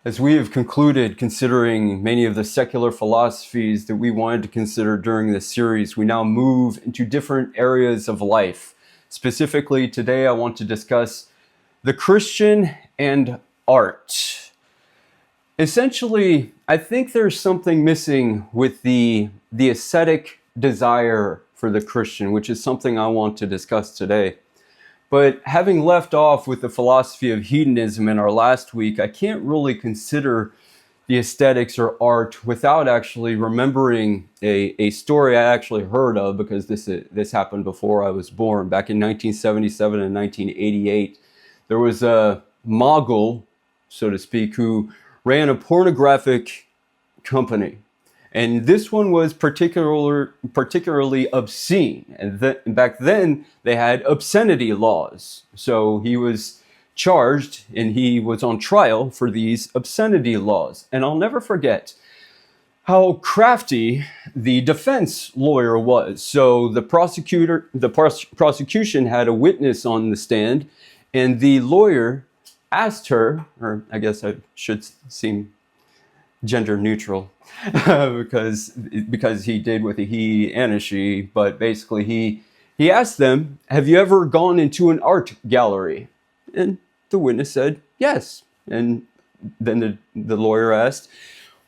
As we have concluded considering many of the secular philosophies that we wanted to consider during this series, we now move into different areas of life. Specifically, today I want to discuss the Christian and art. Essentially, I think there's something missing with the aesthetic desire for the Christian, which is something I want to discuss today. But having left off with the philosophy of hedonism in our last week, I can't really consider the aesthetics or art without actually remembering a story I actually heard of, because this happened before I was born. Back in 1977 and 1988, there was a mogul, so to speak, who ran a pornographic company. And this one was particularly obscene. And back then, they had obscenity laws. So he was charged and he was on trial for these obscenity laws. And I'll never forget how crafty the defense lawyer was. So the prosecution had a witness on the stand, and the lawyer asked her, or I guess I should seem gender neutral, because he did with a he and a she, but basically he asked them, have you ever gone into an art gallery? And the witness said, yes. And then the lawyer asked,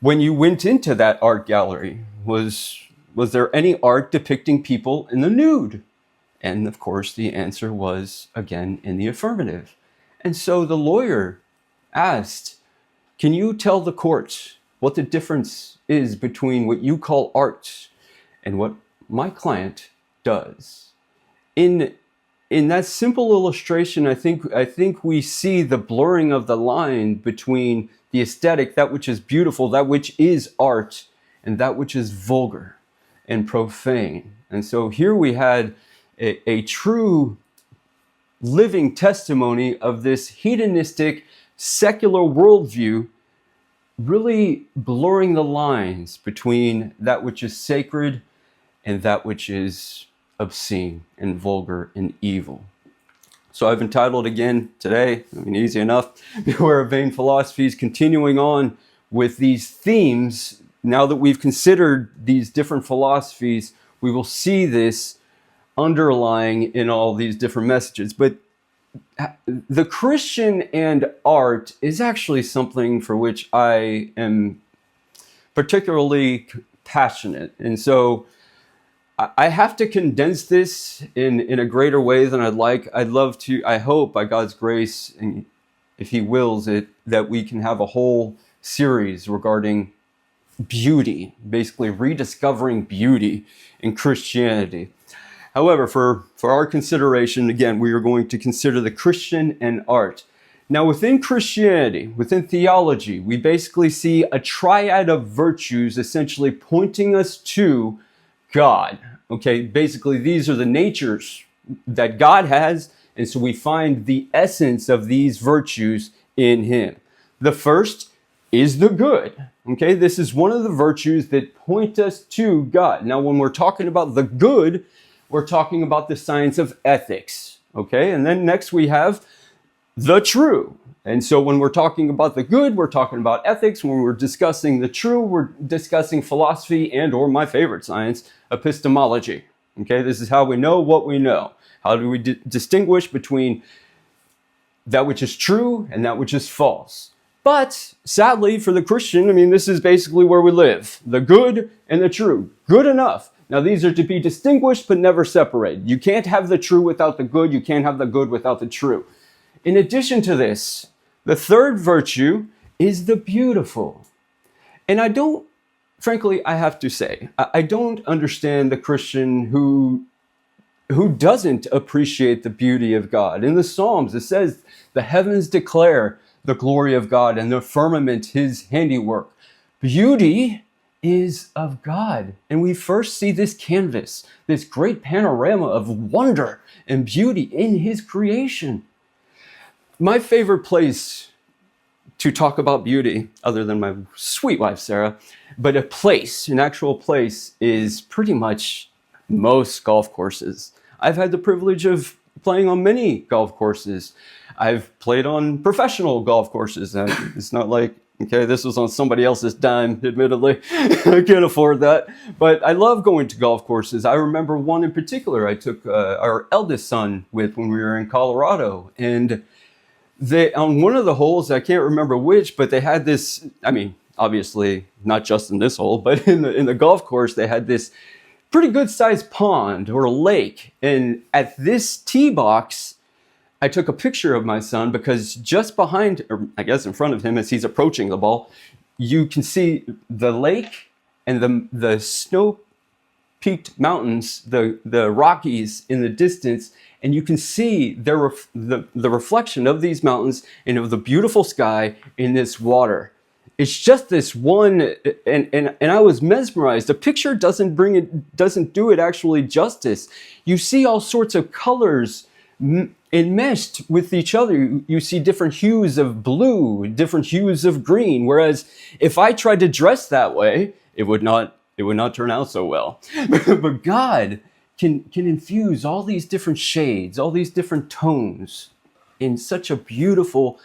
when you went into that art gallery, was there any art depicting people in the nude? And of course the answer was again in the affirmative. And so the lawyer asked, can you tell the court what the difference is between what you call art and what my client does? In that simple illustration, I think we see the blurring of the line between the aesthetic, that which is beautiful, that which is art, and that which is vulgar and profane. And so here we had a true living testimony of this hedonistic secular worldview, really blurring the lines between that which is sacred and that which is obscene and vulgar and evil. So I've entitled again today, easy enough, Beware of Vain Philosophies, continuing on with these themes. Now that we've considered these different philosophies, we will see this underlying in all these different messages. But the Christian and art is actually something for which I am particularly passionate. And so I have to condense this in a greater way than I'd like. I hope by God's grace, and if He wills it, that we can have a whole series regarding beauty, basically rediscovering beauty in Christianity. However, for our consideration, again, we are going to consider the Christian and art. Now, within Christianity, within theology, we basically see a triad of virtues essentially pointing us to God. Okay, basically, these are the natures that God has, and so we find the essence of these virtues in Him. The first is the good. Okay, this is one of the virtues that point us to God. Now, when we're talking about the good, we're talking about the science of ethics, okay? And then next we have the true. And so when we're talking about the good, we're talking about ethics. When we're discussing the true, we're discussing philosophy and, or my favorite science, epistemology, okay? This is how we know what we know. How do we distinguish between that which is true and that which is false? But sadly for the Christian, this is basically where we live. The good and the true. Good enough. Now, these are to be distinguished but never separated. You can't have the true without the good. You can't have the good without the true. In addition to this, the third virtue is the beautiful. And frankly, I have to say, I don't understand the Christian who doesn't appreciate the beauty of God. In the Psalms, it says, the heavens declare the glory of God, and the firmament His handiwork. Beauty is of God. And we first see this canvas, this great panorama of wonder and beauty in His creation. My favorite place to talk about beauty, other than my sweet wife, Sarah, but an actual place, is pretty much most golf courses. I've had the privilege of playing on many golf courses. I've played on professional golf courses. It's not like Okay, this was on somebody else's dime, admittedly. I can't afford that. But I love going to golf courses. I remember one in particular I took our eldest son with when we were in Colorado. And they, on one of the holes, I can't remember which, but they had this, I mean, obviously not just in this hole, but in the golf course, they had this pretty good sized pond or lake. And at this tee box, I took a picture of my son because just behind, or I guess in front of him as he's approaching the ball, you can see the lake and the snow-peaked mountains, the Rockies in the distance, and you can see the reflection of these mountains and of the beautiful sky in this water. It's just this one, and I was mesmerized. The picture doesn't do it actually justice. You see all sorts of colors enmeshed with each other. You see different hues of blue, different hues of green. Whereas if I tried to dress that way, it would not turn out so well. But God can infuse all these different shades, all these different tones in such a beautiful,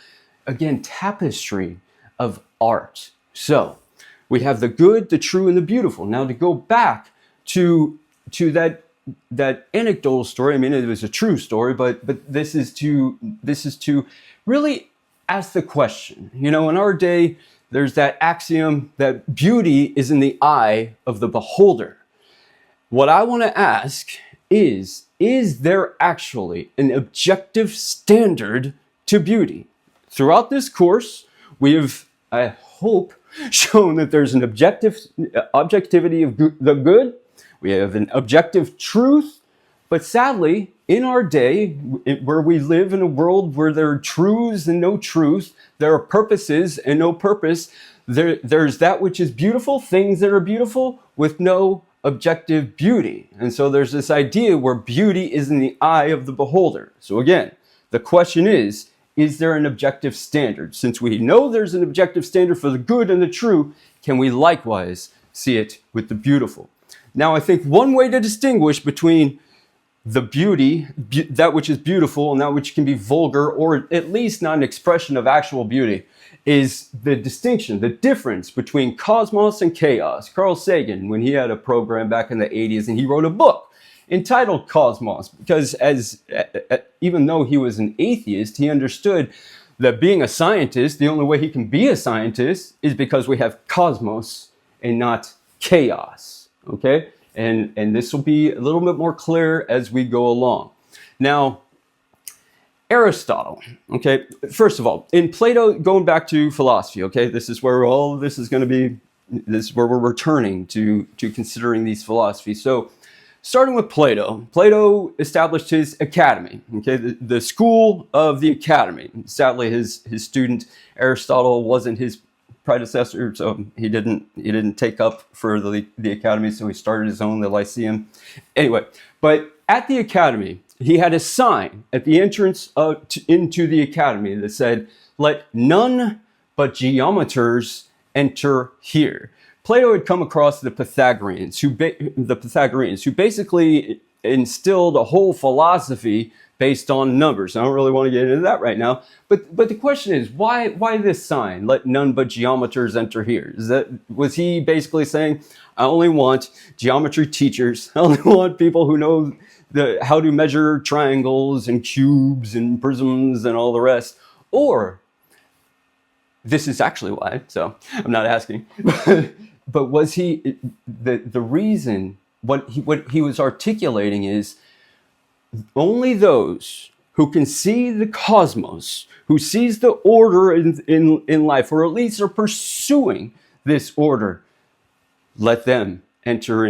again, tapestry of art. So we have the good, the true, and the beautiful. Now to go back to that anecdotal story, I mean, it was a true story, but this is to really ask the question. You know, in our day, there's that axiom that beauty is in the eye of the beholder. What I want to ask is there actually an objective standard to beauty? Throughout this course, we have, I hope, shown that there's an objectivity of the good. We have an objective truth, but sadly, in our day, where we live in a world where there are truths and no truth, there are purposes and no purpose, there's that which is beautiful, things that are beautiful, with no objective beauty. And so there's this idea where beauty is in the eye of the beholder. So again, the question is there an objective standard? Since we know there's an objective standard for the good and the true, can we likewise see it with the beautiful? Now, I think one way to distinguish between the beauty, that which is beautiful, and that which can be vulgar, or at least not an expression of actual beauty, is the distinction, the difference between cosmos and chaos. Carl Sagan, when he had a program back in the 80s, and he wrote a book entitled Cosmos, because even though he was an atheist, he understood that being a scientist, the only way he can be a scientist is because we have cosmos and not chaos. Okay, and this will be a little bit more clear as we go along. Now, Aristotle. Okay, first of all, in Plato, going back to philosophy. Okay, this is where all of this is going to be. This is where we're returning to considering these philosophies. So, starting with Plato, Plato established his academy. Okay, the school of the academy. Sadly, his student Aristotle wasn't his predecessor, so he didn't take up for the academy, so he started his own, the Lyceum. Anyway, but at the academy, he had a sign at the entrance into the academy that said, "Let none but geometers enter here." Plato had come across the Pythagoreans, who basically instilled a whole philosophy based on numbers. I don't really want to get into that right now, but the question is, why this sign, "Let none but geometers enter here"? Was he basically saying, I only want geometry teachers, I only want people who know how to measure triangles and cubes and prisms and all the rest? Or, this is actually why, so I'm not asking, but was he, the reason, what he was articulating is, only those who can see the cosmos, who sees the order in life, or at least are pursuing this order, let them enter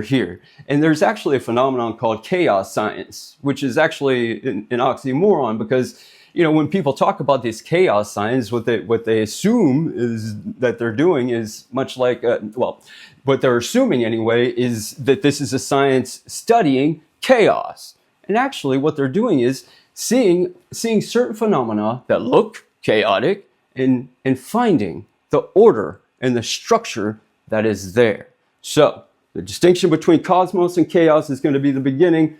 here. And there's actually a phenomenon called chaos science, which is actually an oxymoron, because when people talk about this chaos science, what they assume is that they're doing is much like what they're assuming anyway is that this is a science studying chaos. And actually what they're doing is seeing certain phenomena that look chaotic and finding the order and the structure that is there. So the distinction between cosmos and chaos is going to be the beginning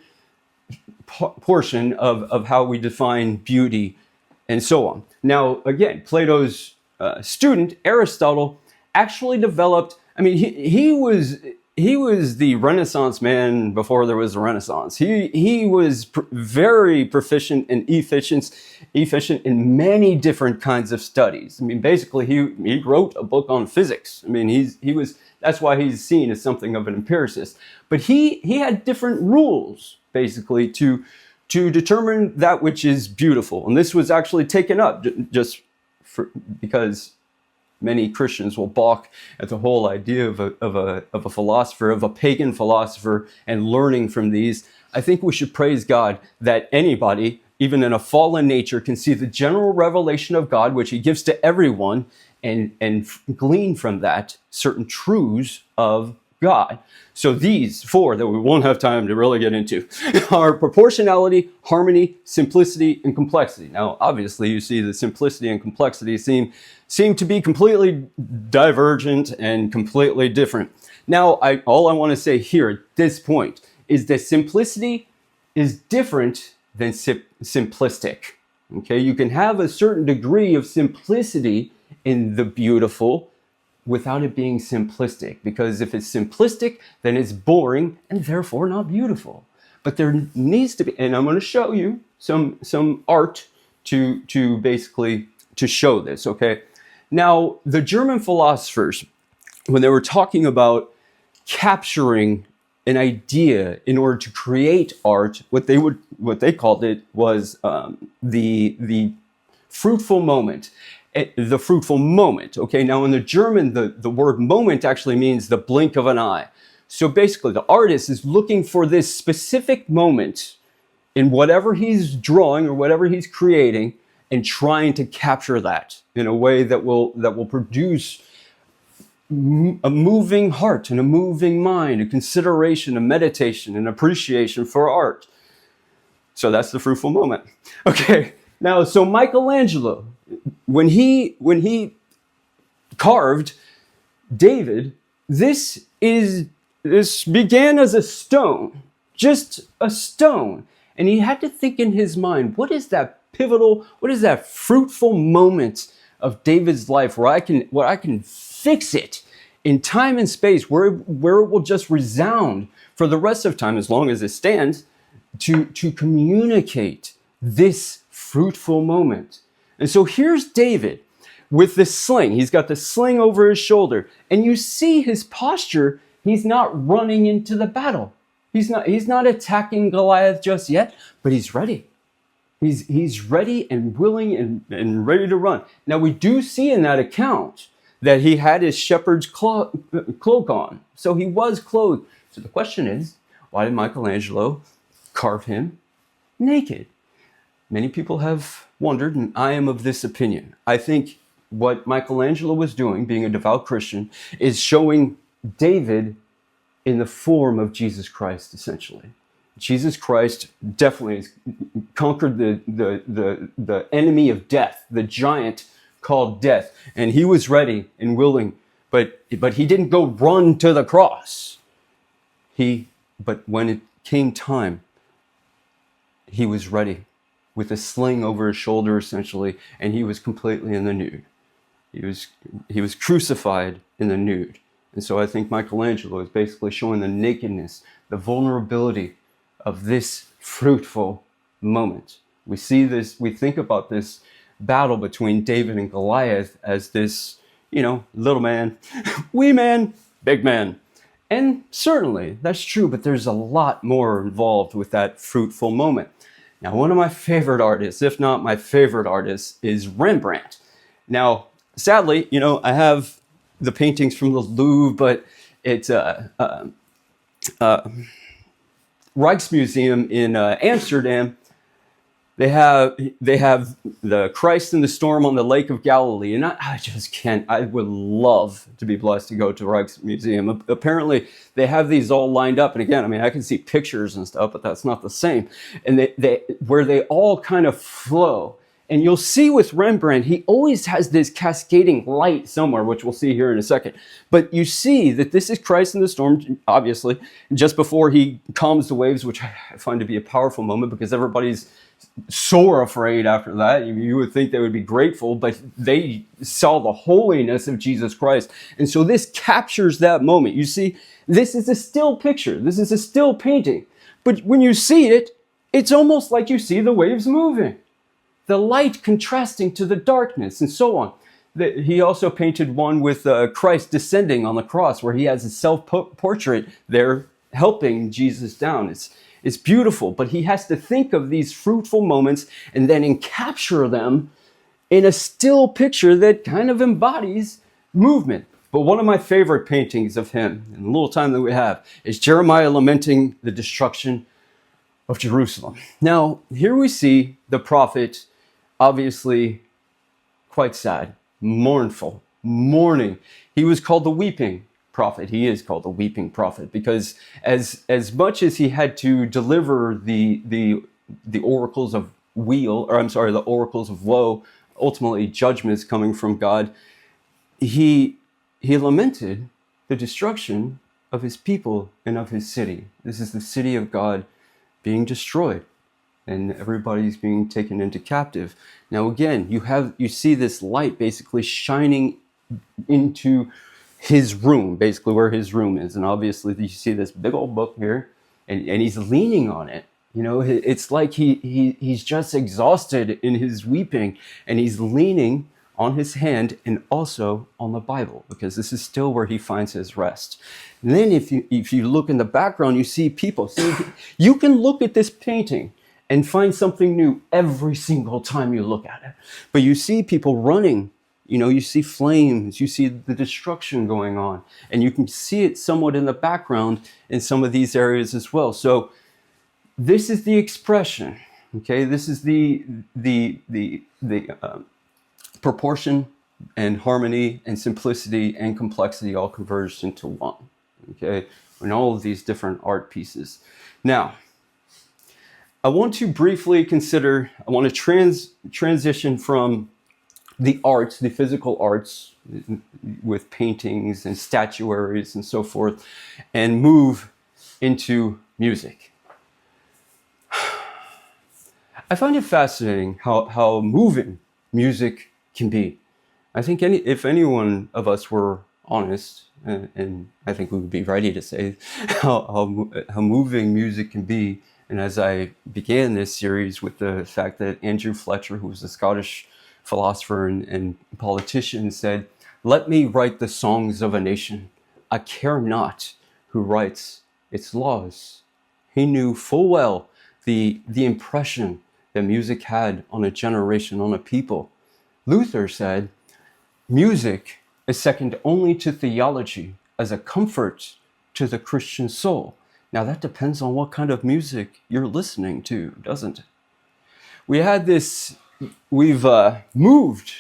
portion of how we define beauty and so on. Now, again, Plato's student, Aristotle, actually developed. I mean, he was the Renaissance man before there was a Renaissance. He was very proficient and efficient in many different kinds of studies. I mean, basically, he wrote a book on physics. I mean, he was. That's why he's seen as something of an empiricist. But he had different rules, basically, to determine that which is beautiful. And this was actually taken up because many Christians will balk at the whole idea of a philosopher, of a pagan philosopher, and learning from these. I think we should praise God that anybody, even in a fallen nature, can see the general revelation of God, which he gives to everyone, and glean from that certain truths of God. So these four that we won't have time to really get into are proportionality, harmony, simplicity, and complexity. Now, obviously, you see the simplicity and complexity seem to be completely divergent and completely different. Now, all I want to say here at this point is that simplicity is different than simplistic. Okay, you can have a certain degree of simplicity in the beautiful without it being simplistic, because if it's simplistic, then it's boring and therefore not beautiful. But there needs to be, and I'm going to show you some art to basically to show this. Okay, now the German philosophers, when they were talking about capturing an idea in order to create art, what they called it was the fruitful moment. The fruitful moment. Okay, now in the German, the word moment actually means the blink of an eye. So basically, the artist is looking for this specific moment in whatever he's drawing or whatever he's creating, and trying to capture that in a way that will produce a moving heart and a moving mind, a consideration, a meditation, an appreciation for art. So that's the fruitful moment. Okay, now so Michelangelo, when he carved David, this began as a stone, just a stone. And he had to think in his mind, what is that pivotal, what is that fruitful moment of David's life where I can fix it in time and space, where it will just resound for the rest of time, as long as it stands, to communicate this fruitful moment. And so here's David with the sling. He's got the sling over his shoulder, and you see his posture. He's not running into the battle. He's not attacking Goliath just yet, but he's ready. He's ready and willing and ready to run. Now we do see in that account that he had his shepherd's cloak on. So he was clothed. So the question is, why did Michelangelo carve him naked? Many people have wondered, and I am of this opinion. I think what Michelangelo was doing, being a devout Christian, is showing David in the form of Jesus Christ, essentially. Jesus Christ definitely has conquered the enemy of death, the giant called death, and he was ready and willing, but he didn't go run to the cross. But when it came time, he was ready with a sling over his shoulder, essentially, and he was completely in the nude. He was crucified in the nude. And so I think Michelangelo is basically showing the nakedness, the vulnerability of this fruitful moment. We see this, we think about this battle between David and Goliath as this, little man, wee man, big man. And certainly that's true, but there's a lot more involved with that fruitful moment. Now, one of my favorite artists, if not my favorite artist, is Rembrandt. Now, sadly, I have the paintings from the Louvre, but it's Rijksmuseum in Amsterdam. They have the Christ in the Storm on the Lake of Galilee, and I just can't. I would love to be blessed to go to Rijksmuseum. Apparently, they have these all lined up, and again, I can see pictures and stuff, but that's not the same. And where they all kind of flow. And you'll see with Rembrandt, he always has this cascading light somewhere, which we'll see here in a second. But you see that this is Christ in the storm, obviously, just before he calms the waves, which I find to be a powerful moment because everybody's sore afraid after that. You would think they would be grateful, but they saw the holiness of Jesus Christ. And so this captures that moment. You see, this is a still picture. This is a still painting. But when you see it, it's almost like you see the waves moving, the light contrasting to the darkness, and so on. He also painted one with Christ descending on the cross, where he has a self-portrait there helping Jesus down. It's beautiful, but he has to think of these fruitful moments and then encapture them in a still picture that kind of embodies movement. But one of my favorite paintings of him, in the little time that we have, is Jeremiah lamenting the destruction of Jerusalem. Now, here we see the prophet obviously quite sad, mournful, mourning. He was called the weeping prophet. He is called the weeping prophet because as much as he had to deliver the oracles of the oracles of woe, ultimately judgments coming from God, he lamented the destruction of his people and of his city. This is the city of God being destroyed, and everybody's being taken into captive. Now again, you see this light basically shining into his room, basically where his room is. And obviously you see this big old book here, and he's leaning on it. You know, it's like he's just exhausted in his weeping, and he's leaning on his hand and also on the Bible, because this is still where he finds his rest. And then if you look in the background, you see people. See, you can look at this painting and find something new every single time you look at it. But you see people running. You know, you see flames, you see the destruction going on, and you can see it somewhat in the background in some of these areas as well. So this is the expression, okay? This is the proportion and harmony and simplicity and complexity all converged into one, okay? In all of these different art pieces. Now, I want to briefly consider, I want to transition from the arts, the physical arts with paintings and statuaries and so forth, and move into music. I find it fascinating how moving music can be. I think if any one of us were honest, and I think we would be ready to say how moving music can be. And as I began this series with the fact that Andrew Fletcher, who was a Scottish philosopher and politician, said, "Let me write the songs of a nation. I care not who writes its laws." He knew full well the impression that music had on a generation, on a people. Luther said, "Music is second only to theology as a comfort to the Christian soul." Now that depends on what kind of music you're listening to, doesn't it? We've moved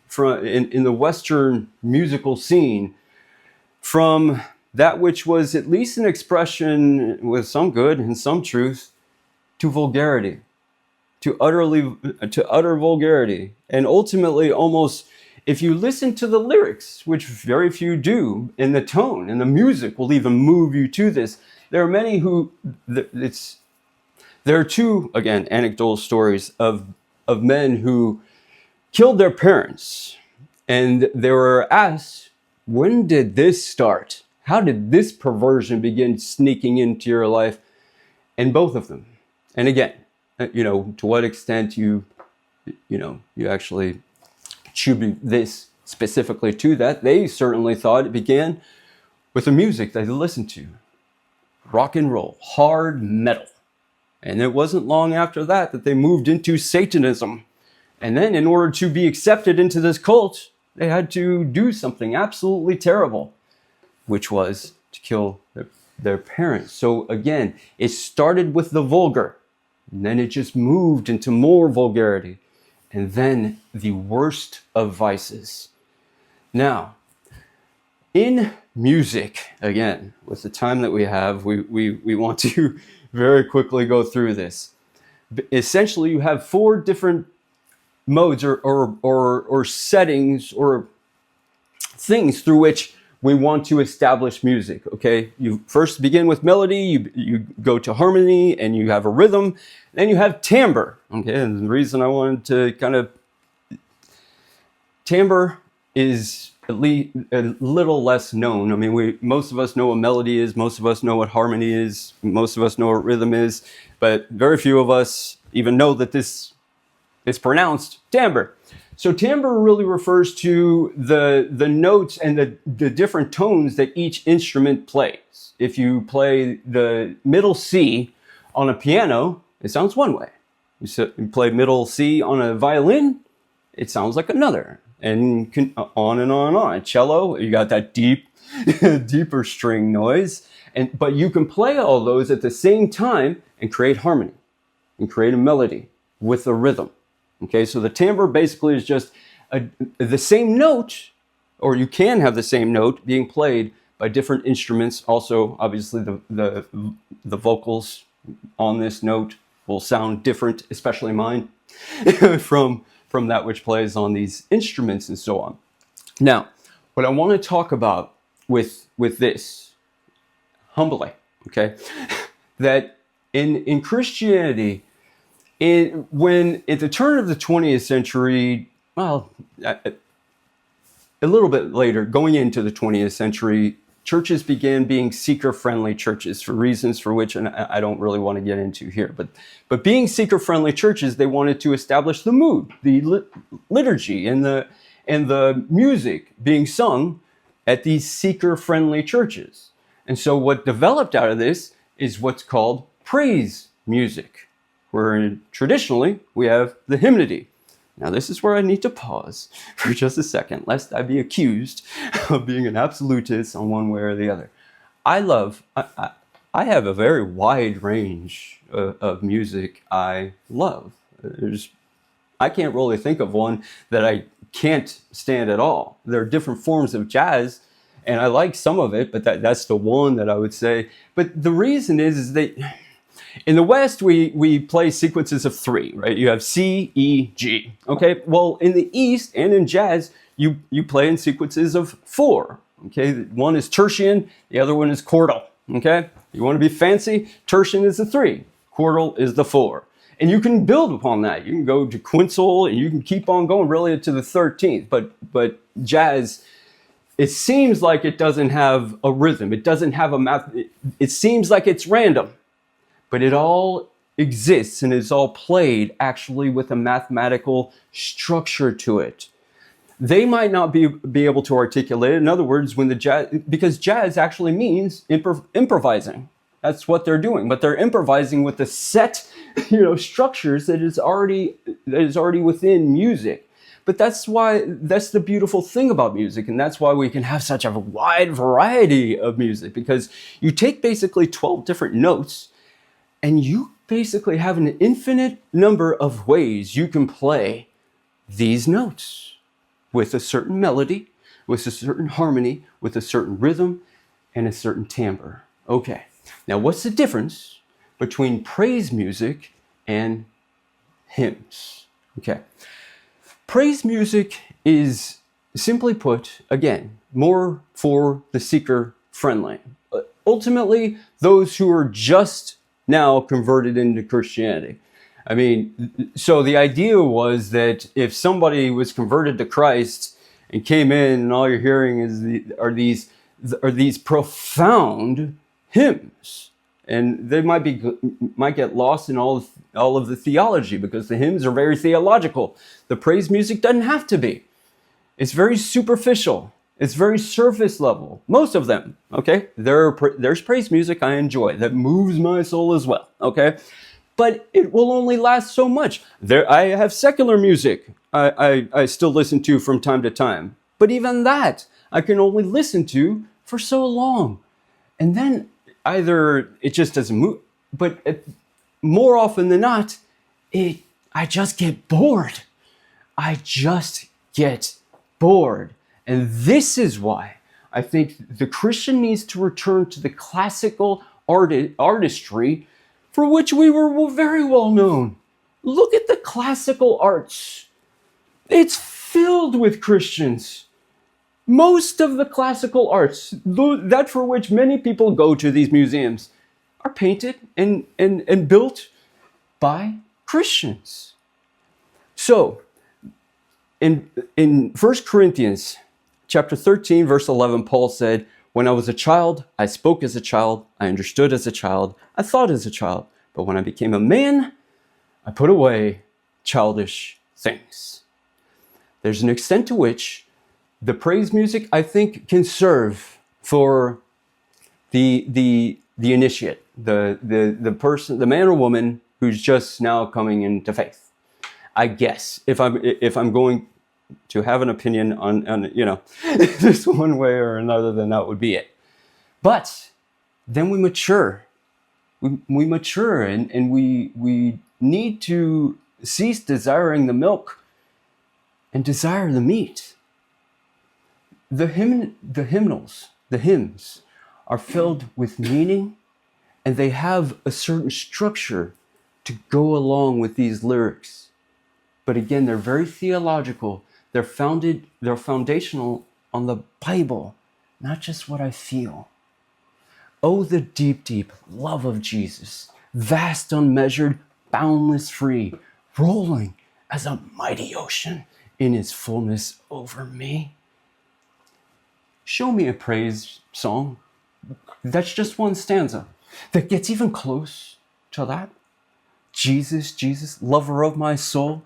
from in the Western musical scene from that which was at least an expression with some good and some truth to vulgarity, to utter vulgarity, and ultimately almost, if you listen to the lyrics, which very few do, and the tone and the music will even move you to this. There are many there are two, again, anecdotal stories of men who killed their parents, and they were asked, when did this start? How did this perversion begin sneaking into your life? And both of them, and again, to what extent you actually attribute this specifically to that, they certainly thought it began with the music they listened to. Rock and roll, hard metal. And it wasn't long after that they moved into Satanism. And then in order to be accepted into this cult, they had to do something absolutely terrible, which was to kill their parents. So again, it started with the vulgar, and then it just moved into more vulgarity, and then the worst of vices. Now, in music, again, with the time that we have, we want to very quickly go through this. Essentially, you have four different modes or settings or things through which we want to establish music, okay? You first begin with melody, you go to harmony, and you have a rhythm, then you have timbre, okay? And the reason I wanted to kind of... Timbre is at least a little less known. I mean, most of us know what melody is, most of us know what harmony is, most of us know what rhythm is, but very few of us even know that this is pronounced timbre. So timbre really refers to the notes and the different tones that each instrument plays. If you play the middle C on a piano, it sounds one way. You play middle C on a violin, it sounds like another. And on and on and on. Cello, you got that deeper string noise. But you can play all those at the same time and create harmony and create a melody with a rhythm. Okay, so the timbre basically is just the same note, or you can have the same note being played by different instruments. Also, obviously, the vocals on this note will sound different, especially mine, from that which plays on these instruments and so on. Now, what I want to talk about with this, humbly, okay, that in Christianity, when at the turn of the 20th century, well, a little bit later, going into the 20th century, churches began being seeker-friendly churches for reasons for which, and I don't really want to get into here, but being seeker-friendly churches, they wanted to establish the mood, the liturgy, and the music being sung at these seeker-friendly churches. And so what developed out of this is what's called praise music, where traditionally we have the hymnody. Now, this is where I need to pause for just a second, lest I be accused of being an absolutist on one way or the other. I have a very wide range of music I love. I can't really think of one that I can't stand at all. There are different forms of jazz, and I like some of it, but that's the one that I would say. But the reason is that in the West, we play sequences of three, right? You have C, E, G, okay? Well, in the East and in jazz, you play in sequences of four, okay? One is tertian, the other one is chordal, okay? You want to be fancy? Tertian is the three, chordal is the four. And you can build upon that. You can go to quintal, and you can keep on going really to the 13th. But jazz, it seems like it doesn't have a rhythm. It doesn't have a math. It seems like it's random. But it all exists and is all played actually with a mathematical structure to it. They might not be able to articulate it. In other words, because jazz actually means improvising. That's what they're doing. But they're improvising with the set, structures that is already within music. But that's the beautiful thing about music, and that's why we can have such a wide variety of music, because you take basically 12 different notes, and you basically have an infinite number of ways you can play these notes with a certain melody, with a certain harmony, with a certain rhythm, and a certain timbre. Okay, now what's the difference between praise music and hymns? Okay, praise music is, simply put, again, more for the seeker-friendly. Ultimately, those who are just now converted into Christianity. I mean, so the idea was that if somebody was converted to Christ and came in, and all you're hearing are these profound hymns, and they might get lost in all of the theology, because the hymns are very theological. The praise music doesn't have to be. It's very superficial. It's very surface level. Most of them, okay? There's praise music I enjoy that moves my soul as well, okay? But it will only last so much. I have secular music I still listen to from time to time. But even that, I can only listen to for so long. And then either it just doesn't move, but more often than not, I just get bored. I just get bored. And this is why I think the Christian needs to return to the classical artistry for which we were very well known. Look at the classical arts. It's filled with Christians. Most of the classical arts, that for which many people go to these museums, are painted and built by Christians. So, in 1 Corinthians chapter 13, verse 11, Paul said, "When I was a child, I spoke as a child, I understood as a child, I thought as a child. But when I became a man, I put away childish things." There's an extent to which the praise music, I think, can serve for the initiate, the person, the man or woman who's just now coming into faith. I guess if I'm going to have an opinion on this one way or another, then that would be it. But then we mature. We mature and we need to cease desiring the milk and desire the meat. The hymns are filled with meaning, and they have a certain structure to go along with these lyrics. But again, they're very theological. They're foundational on the Bible, not just what I feel. Oh, the deep, deep love of Jesus, vast, unmeasured, boundless, free, rolling as a mighty ocean in his fullness over me. Show me a praise song that's just one stanza that gets even close to that. Jesus, Jesus, lover of my soul.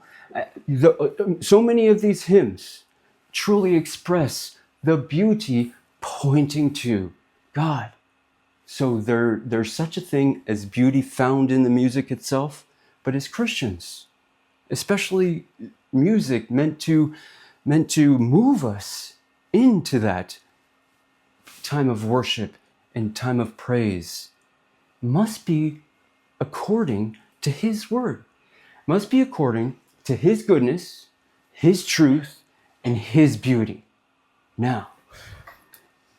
So many of these hymns truly express the beauty pointing to God. So there's such a thing as beauty found in the music itself, but as Christians, especially music meant to move us into that time of worship and time of praise, must be according to his word, must be according to his goodness, his truth, and his beauty. Now,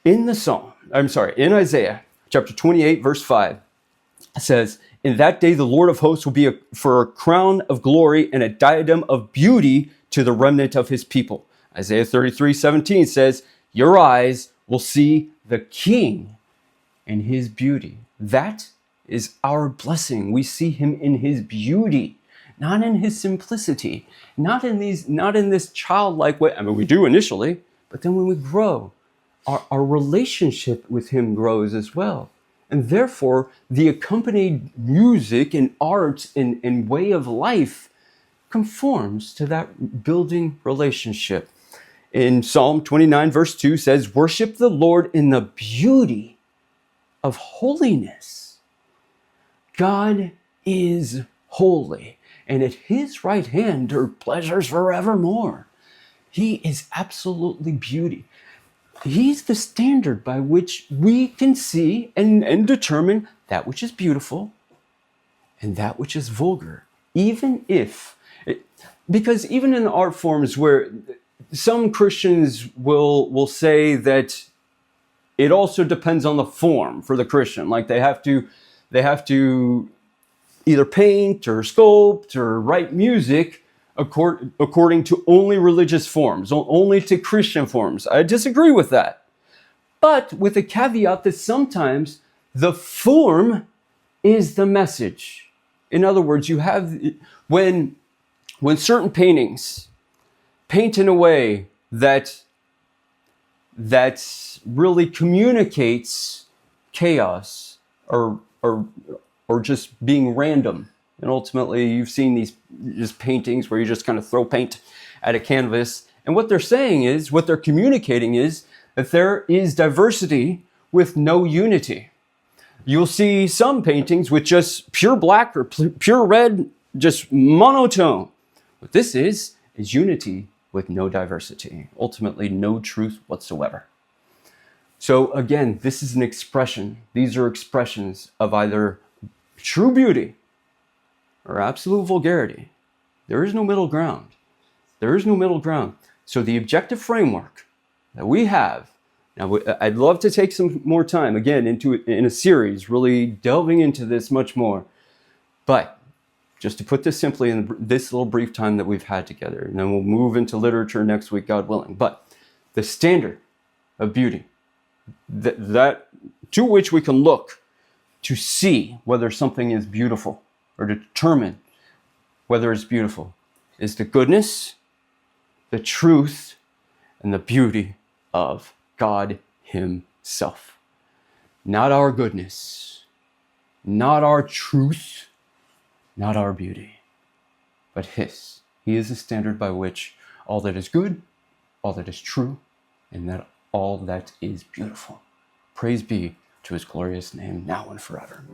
in Isaiah chapter 28, verse 5, it says, "In that day the Lord of hosts will be for a crown of glory and a diadem of beauty to the remnant of his people." Isaiah 33:17 says, "Your eyes will see the King in his beauty." That is our blessing. We see him in his beauty, not in his simplicity, not in this childlike way. I mean, we do initially, but then when we grow, our relationship with him grows as well. And therefore, the accompanied music and art and way of life conforms to that building relationship. In Psalm 29, verse 2 says, "Worship the Lord in the beauty of holiness." God is holy, and at his right hand are pleasures forevermore. He is absolutely beauty. He's the standard by which we can see and determine that which is beautiful and that which is vulgar. Because even in art forms where some Christians will say that it also depends on the form for the Christian. Like they have to either paint or sculpt or write music according to only religious forms, only to Christian forms. I disagree with that. But with a caveat that sometimes the form is the message. In other words, you have, when certain paintings paint in a way that really communicates chaos or just being random. And ultimately, you've seen these just paintings where you just kind of throw paint at a canvas. And what they're communicating is that there is diversity with no unity. You'll see some paintings with just pure black or pure red, just monotone. What this is unity with no diversity. Ultimately, no truth whatsoever. So again, this is an expression. These are expressions of either true beauty or absolute vulgarity. There is no middle ground. There is no middle ground. So the objective framework that we have, now I'd love to take some more time, again, in a series, really delving into this much more. But just to put this simply in this little brief time that we've had together, and then we'll move into literature next week, God willing. But the standard of beauty. That to which we can look to see whether something is beautiful or to determine whether it's beautiful is the goodness, the truth, and the beauty of God himself. Not our goodness, not our truth, not our beauty, but his. He is the standard by which all that is good, all that is true, and that all that is beautiful. Praise be to his glorious name, now and forever.